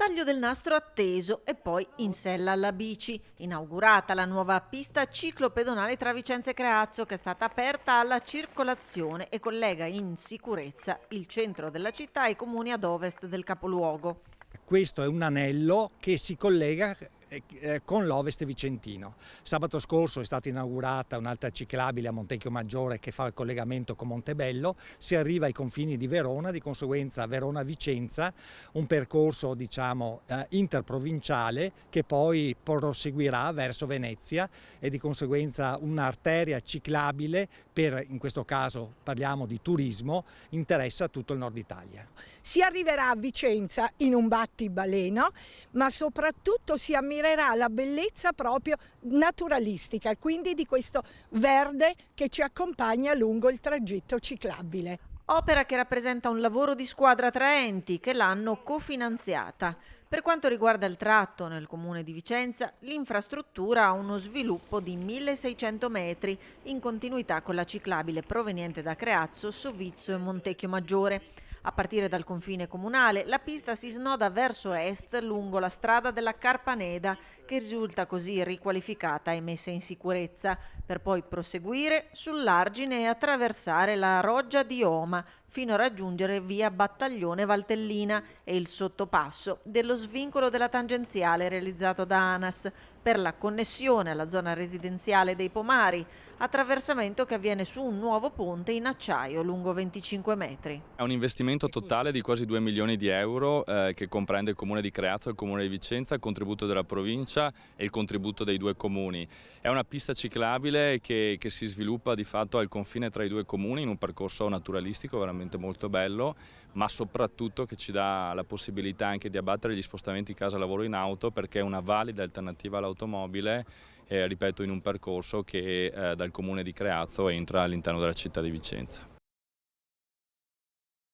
Taglio del nastro atteso e poi in sella alla bici. Inaugurata la nuova pista ciclopedonale tra Vicenza e Creazzo, che è stata aperta alla circolazione e collega in sicurezza il centro della città e i comuni ad ovest del capoluogo. Questo è un anello che si collega con l'Ovest vicentino. Sabato scorso è stata inaugurata un'altra ciclabile a Montecchio Maggiore che fa il collegamento con Montebello, si arriva ai confini di Verona, di conseguenza Verona-Vicenza, un percorso interprovinciale che poi proseguirà verso Venezia e di conseguenza un'arteria ciclabile per, in questo caso parliamo di turismo, interessa tutto il nord Italia. Si arriverà a Vicenza in un battibaleno, ma soprattutto si ammirerà la bellezza proprio naturalistica e quindi di questo verde che ci accompagna lungo il tragitto ciclabile. Opera che rappresenta un lavoro di squadra tra enti che l'hanno cofinanziata. Per quanto riguarda il tratto nel comune di Vicenza, l'infrastruttura ha uno sviluppo di 1600 metri in continuità con la ciclabile proveniente da Creazzo, Sovizzo e Montecchio Maggiore. A partire dal confine comunale, la pista si snoda verso est lungo la strada della Carpaneda, che risulta così riqualificata e messa in sicurezza, per poi proseguire sull'argine e attraversare la Roggia di Oma, fino a raggiungere via Battaglione Valtellina e il sottopasso dello svincolo della tangenziale realizzato da ANAS per la connessione alla zona residenziale dei Pomari, attraversamento che avviene su un nuovo ponte in acciaio lungo 25 metri. È un investimento totale di quasi 2 milioni di euro che comprende il comune di Creazzo e il comune di Vicenza, il contributo della provincia e il contributo dei due comuni. È una pista ciclabile che si sviluppa di fatto al confine tra i due comuni in un percorso naturalistico veramente molto bello, ma soprattutto che ci dà la possibilità anche di abbattere gli spostamenti casa-lavoro in auto, perché è una valida alternativa all'automobile, ripeto, in un percorso che dal comune di Creazzo entra all'interno della città di Vicenza.